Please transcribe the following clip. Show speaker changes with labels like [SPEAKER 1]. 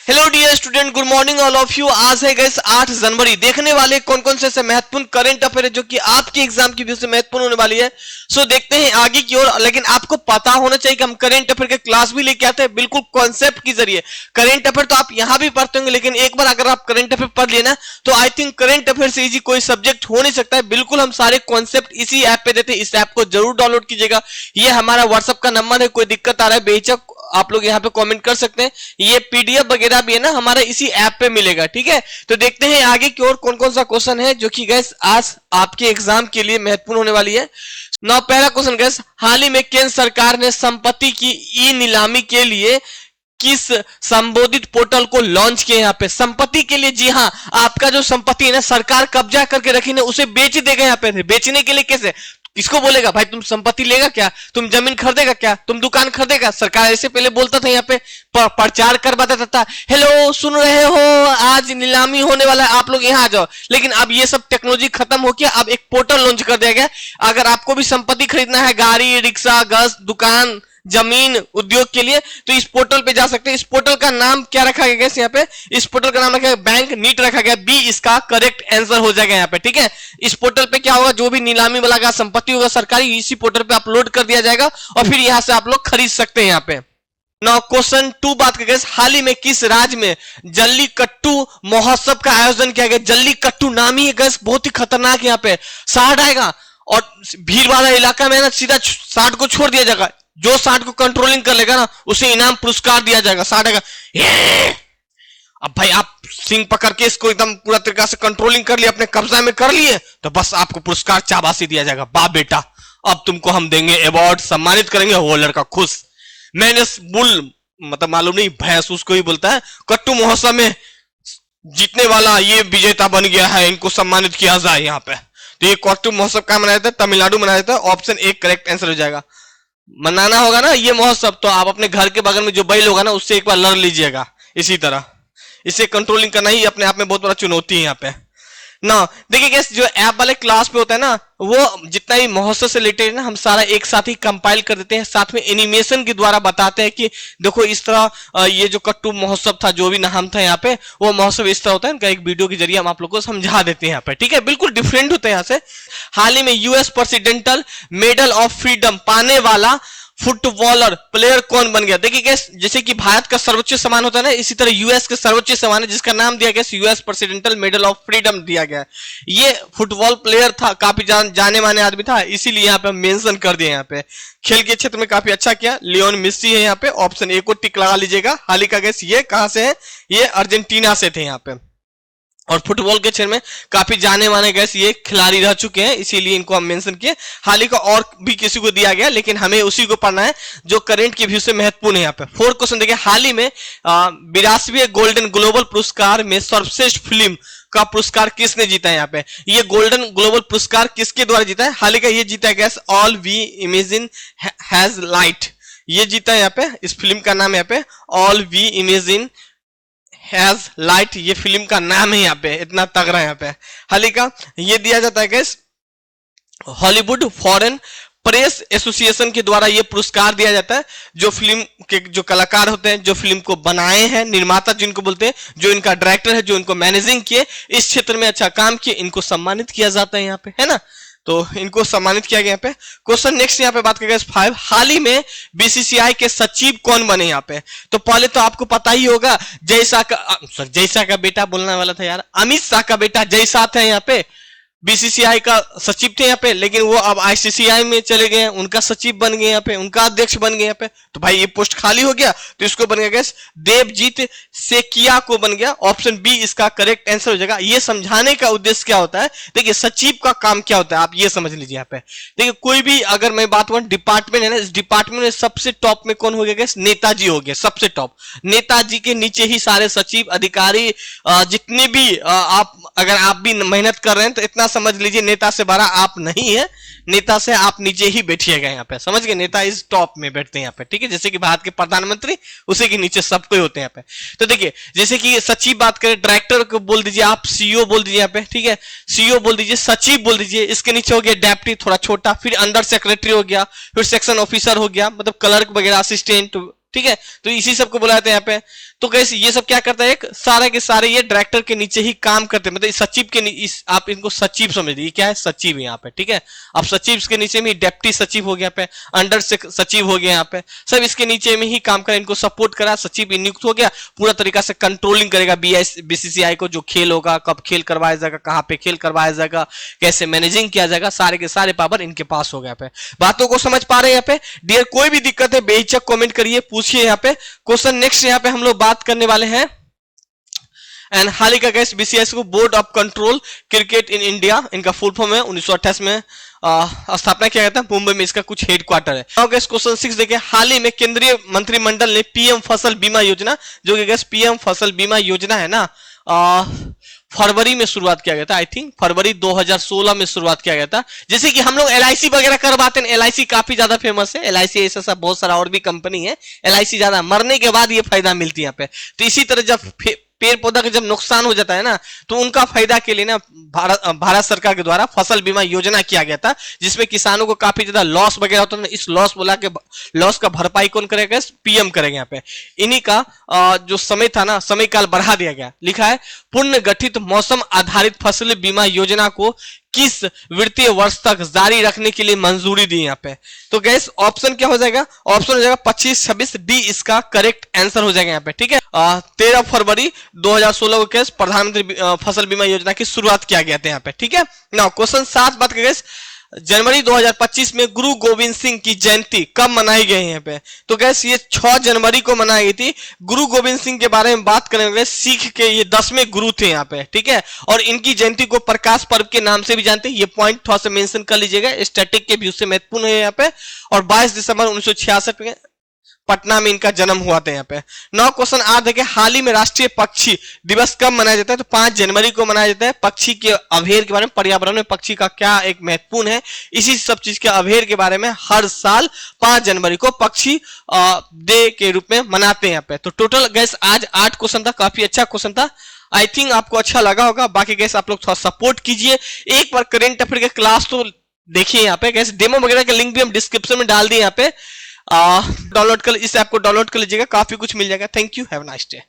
[SPEAKER 1] Hello dear student, good morning all of you. आज है guys 8 जनवरी। देखने वाले कौन कौन से ऐसे महत्वपूर्ण करंट अफेयर है जो कि आपके एग्जाम की व्यू से महत्वपूर्ण होने वाली है। सो देखते हैं आगे की ओर। लेकिन आपको पता होना चाहिए कि हम करंट अफेयर के क्लास भी लेके आते हैं बिल्कुल कॉन्सेप्ट के जरिए। करंट अफेयर तो आप यहां भी पढ़ते होंगे, लेकिन एक बार अगर आप करंट अफेयर पढ़ लेना तो आई थिंक करंट अफेयर से इजी कोई सब्जेक्ट हो नहीं सकता है। बिल्कुल हम सारे कॉन्सेप्ट इसी ऐप पे देते हैं। इस ऐप को जरूर डाउनलोड कीजिएगा। ये हमारा व्हाट्सएप का नंबर है। कोई दिक्कत आ रहा है बेहिचक आप लोग यहाँ पे कमेंट कर सकते हैं। ये पीडीएफ वगैरह भी है ना, हमारे इसी ऐप पे मिलेगा। ठीक है, तो देखते हैं आगे की ओर कौन कौन सा क्वेश्चन है जो कि गैस आज आपके एग्जाम के लिए महत्वपूर्ण होने वाली है। नाउ पहला क्वेश्चन गैस, हाल ही में केंद्र सरकार ने संपत्ति की ई नीलामी के लिए किस संबोधित पोर्टल को लॉन्च किया? यहाँ पे संपत्ति के लिए, जी हाँ, आपका जो संपत्ति है ना सरकार कब्जा करके रखी ना उसे बेच देगा। यहाँ पे बेचने के लिए कैसे, किसको बोलेगा भाई तुम संपत्ति लेगा क्या, तुम जमीन खरीदेगा क्या, तुम दुकान खरीदेगा? सरकार ऐसे पहले बोलता था, यहाँ पे प्रचार करवाता था, हेलो सुन रहे हो आज नीलामी होने वाला है, आप लोग यहाँ आ जाओ। लेकिन अब ये सब टेक्नोलॉजी खत्म हो गया। अब एक पोर्टल लॉन्च कर दिया गया। अगर आपको भी संपत्ति खरीदना है, गाड़ी, रिक्शा, गैस, दुकान, जमीन, उद्योग के लिए, तो इस पोर्टल पे जा सकते हैं। इस पोर्टल का नाम क्या रखा गया है यहाँ पे? इस पोर्टल का नाम रखा गया बैंक नीट रखा गया। बी इसका करेक्ट आंसर हो जाएगा यहाँ पे। ठीक है, इस पोर्टल पे क्या होगा, जो भी नीलामी वाला का संपत्ति होगा सरकारी, इसी पोर्टल पे अपलोड कर दिया जाएगा और फिर यहां से आप लोग खरीद सकते हैं यहाँ पे। नाउ क्वेश्चन 2 बात करें, हाल ही में किस राज्य में जल्लीकट्टू महोत्सव का आयोजन किया गया? जल्लीकट्टू नाम ही है, बहुत ही खतरनाक। यहाँ पे सांड आएगा और भीड़ वाला इलाका में ना सीधा सांड को छोड़ दिया जाएगा। जो सांड को कंट्रोलिंग कर लेगा ना उसे इनाम पुरस्कार दिया जाएगा। सांड आएगा, अब भाई आप सिंह पकड़ के इसको एकदम पूरा तरीका से कंट्रोलिंग कर लिया, अपने कब्जा में कर लिए, तो बस आपको पुरस्कार चाबासी दिया जाएगा। बाप बेटा अब तुमको हम देंगे अवार्ड, सम्मानित करेंगे। वो लड़का खुश। मैंने बुल मतलब मालूम नहीं भैंस उसको ही बोलता है, कट्टू महोत्सव में जीतने वाला ये विजेता बन गया है, इनको सम्मानित किया जाए यहाँ पे। तो ये कट्टू महोत्सव कहां मनाया जाता है? तमिलनाडु मनाया जाता है। ऑप्शन ए करेक्ट आंसर हो जाएगा। मनाना होगा ना ये महोत्सव, तो आप अपने घर के बगल में जो बैल होगा ना उससे एक बार लड़ लीजिएगा। इसी तरह इसे कंट्रोलिंग करना ही अपने आप में बहुत बड़ा चुनौती है यहाँ पे ना। देखिए गैस, जो ऐप वाले क्लास पे होता है ना, वो जितना भी महोत्सव से रिलेटेड है ना, हम सारा एक साथ ही कंपाइल कर देते हैं, साथ में एनिमेशन के द्वारा बताते हैं कि देखो इस तरह ये जो कट्टू महोत्सव था, जो भी नाम था यहाँ पे, वो महोत्सव इस तरह होता है। इनका एक वीडियो के जरिए हम आप लोगों को समझा देते हैं यहाँ पे। ठीक है, बिल्कुल डिफरेंट होते हैं यहाँ से। हाल ही में US presidential medal of freedom पाने वाला फुटबॉलर प्लेयर कौन बन गया? देखिए गैस, जैसे कि भारत का सर्वोच्च सम्मान होता है ना, इसी तरह यूएस का सर्वोच्च सम्मान है जिसका नाम दिया गया US presidential medal of freedom दिया गया। ये फुटबॉल प्लेयर था, काफी जाने माने आदमी था, इसीलिए यहाँ पे मेंशन कर दिया। यहाँ पे खेल के क्षेत्र में काफी अच्छा किया। लियोन मेसी है यहाँ पे। ऑप्शन ए को टिक लगा लीजिएगा। हाल ही का गैस ये कहां से है? ये अर्जेंटीना से थे यहाँ पे, और फुटबॉल के क्षेत्र में काफी जाने माने गैस ये खिलाड़ी रह चुके हैं, इसीलिए इनको हम मेंशन किए। हाल ही का और भी किसी को दिया गया, लेकिन हमें उसी को पढ़ना है जो करंट के व्यू से महत्वपूर्ण है। यहाँ पे 4 क्वेश्चन देखिए, हाल ही में 82वें गोल्डन ग्लोबल पुरस्कार में सर्वश्रेष्ठ फिल्म का पुरस्कार किसने जीता है? यहाँ पे ये गोल्डन ग्लोबल पुरस्कार किसके द्वारा जीता है? हाल ही का ये जीता है guys all we imagine as light, ये जीता है यहाँ पे। इस फिल्म का नाम यहाँ पे all we imagine as light, ये फिल्म का नाम है यहाँ पे। इतना तगड़ा है यहाँ पे। हाल ही का ये दिया जाता है gas Hollywood foreign press association के द्वारा ये पुरस्कार दिया जाता है। जो फिल्म के जो कलाकार होते हैं, जो फिल्म को बनाए हैं, निर्माता जिनको बोलते हैं, जो इनका डायरेक्टर है, जो इनको मैनेजिंग किए, इस क्षेत्र में अच्छा काम किए, इनको सम्मानित किया जाता है यहाँ पे, है ना। तो इनको सम्मानित किया गया यहाँ पे। क्वेश्चन नेक्स्ट यहाँ पे बात करेंगे 5, हाल ही में बीसीसीआई के सचिव कौन बने यहाँ पे? तो पहले तो आपको पता ही होगा, जय शाह का बेटा बोलने वाला था यार, अमित शाह का बेटा जय शाह था यहाँ पे, बीसीसीआई का सचिव थे यहाँ पे। लेकिन वो अब आईसीसीआई में चले गए, उनका सचिव बन गए यहाँ पे, उनका अध्यक्ष बन गए यहाँ पे। तो भाई ये पोस्ट खाली हो गया, तो इसको बन गया देवजीत सेकिया को बन गया। ऑप्शन बी इसका करेक्ट आंसर हो जाएगा। ये समझाने का उद्देश्य क्या होता है, देखिए सचिव का काम क्या होता है आप ये समझ लीजिए यहाँ पे। देखिए कोई भी अगर मैं बात करूं डिपार्टमेंट है ना, इस डिपार्टमेंट में सबसे टॉप में कौन हो गया? नेताजी हो गया सबसे टॉप। नेताजी के नीचे ही सारे सचिव अधिकारी जितने भी आप अगर आप भी मेहनत कर रहे हैं तो इतना समझ लीजिए नेता से बड़ा आप नहीं है, नेता से आप नीचे ही बैठिएगा यहाँ पे, समझ गए। नेता इस टॉप में बैठते हैं यहाँ पे, ठीक है। जैसे कि भारत के प्रधानमंत्री, उसी के नीचे सब कोई होते हैं यहाँ पे। तो देखिए जैसे कि सचिव बात करें, डायरेक्टर को बोल दीजिए आप सीईओ बोल दीजिए यहाँ पे, ठीक है। सीईओ बोल दीजिए, सचिव बोल दीजिए, इसके नीचे हो गया डेप्टी थोड़ा छोटा, फिर अंडर सेक्रेटरी हो गया, फिर सेक्शन ऑफिसर हो गया, मतलब क्लर्क वगैरह असिस्टेंट, ठीक है। तो इसी सबको बुलाते हैं यहाँ पे। तो गैस ये सब क्या करता है, एक सारे के सारे ये डायरेक्टर के नीचे ही काम करते हैं, मतलब सचिव के इस आप इनको सचिव समझ लीजिए, क्या है सचिव यहाँ पे, ठीक है। अब सचिव के नीचे में डेप्टी सचिव हो गया पे, अंडर सचिव हो गया यहाँ पे, सब इसके नीचे में ही काम करें, इनको सपोर्ट करा, सचिव नियुक्त हो गया, पूरा तरीका से कंट्रोलिंग करेगा बीसीसीआई को, जो खेल होगा, कब खेल करवाया जाएगा, कहाँ पे खेल करवाया जाएगा, कैसे मैनेजिंग किया जाएगा, सारे के सारे पावर इनके पास हो गया पे। बातों को समझ पा रहे हैं यहाँ पे डियर? कोई भी दिक्कत है बेहिचक कमेंट करिए, पूछिए यहाँ पे क्वेश्चन। नेक्स्ट यहाँ पे हम लोग बात करने वाले हैं एंड हाल ही का गैस बीसीएस को board of control cricket in India, इनका फुल फॉर्म है, 1928 में स्थापना किया गया था, मुंबई में इसका कुछ हेडक्वार्टर है। क्वेश्चन 6 देखिए, हाल ही में केंद्रीय मंत्रिमंडल ने पीएम फसल बीमा योजना, जो कि गैस पीएम फसल बीमा योजना है ना, फरवरी में शुरुआत किया गया था, आई थिंक फरवरी 2016 में शुरुआत किया गया था। जैसे कि हम लोग एलआईसी वगैरह करवाते हैं, एलआईसी काफी ज्यादा फेमस है, एलआईसी ऐसा सब बहुत सारा और भी कंपनी है, एलआईसी ज्यादा मरने के बाद ये फायदा मिलती है यहाँ पे। तो इसी तरह जब पेड़ पौधा का जब नुकसान हो जाता है ना, तो उनका फायदा के लिए ना भारत सरकार के द्वारा फसल बीमा योजना किया गया था, जिसमें किसानों को काफी ज्यादा लॉस वगैरह होता है, इस लॉस बोला के लॉस का भरपाई कौन करेगा, पीएम करेगा यहाँ पे। इन्हीं का जो समय था ना, समय काल बढ़ा दिया गया, लिखा है पुनर्गठित मौसम आधारित फसल बीमा योजना को किस वित्तीय वर्ष तक जारी रखने के लिए मंजूरी दी यहाँ पे। तो गैस ऑप्शन क्या हो जाएगा, ऑप्शन हो जाएगा 25-26 डी, इसका करेक्ट आंसर हो जाएगा यहाँ पे, ठीक है। 13 फरवरी 2016 को गैस प्रधानमंत्री फसल बीमा योजना की शुरुआत किया गया था यहाँ पे, ठीक है ना। क्वेश्चन 7 बात करें, जनवरी 2025 में गुरु गोविंद सिंह की जयंती कब मनाई गई है यहाँ पे। तो गैस ये 6 जनवरी को मनाई गई थी। गुरु गोविंद सिंह के बारे में बात करेंगे, सिख के ये 10वें गुरु थे यहाँ पे, ठीक है। और इनकी जयंती को प्रकाश पर्व के नाम से भी जानते हैं, ये पॉइंट थोड़ा सा मेंशन कर लीजिएगा, स्टैटिक के व्यू से महत्वपूर्ण है यहाँ पे। और 22 दिसंबर 1966 में पटना में इनका जन्म हुआ था यहाँ पे। 9 क्वेश्चन 8 देखिए, हाल ही में राष्ट्रीय पक्षी दिवस कब मनाया जाता है। तो 5 जनवरी को मनाया जाता है। पक्षी के अभेर के बारे में, पर्यावरण में पक्षी का क्या एक महत्वपूर्ण है, इसी सब चीज के अभेर के बारे में हर साल 5 जनवरी को पक्षी डे के रूप में मनाते हैं यहाँ पे। तो टोटल गैस आज 8 क्वेश्चन था, काफी अच्छा क्वेश्चन था, आई थिंक आपको अच्छा लगा होगा। बाकी गैस आप लोग थोड़ा सपोर्ट कीजिए, एक बार करेंट अफेयर के क्लास तो देखिए यहाँ पे, गैस डेमो वगैरह का लिंक भी हम डिस्क्रिप्शन में डाल दिए यहाँ पे, डाउनलोड कर, इस ऐप को डाउनलोड कर लीजिएगा, काफी कुछ मिल जाएगा। Thank you, have a nice day.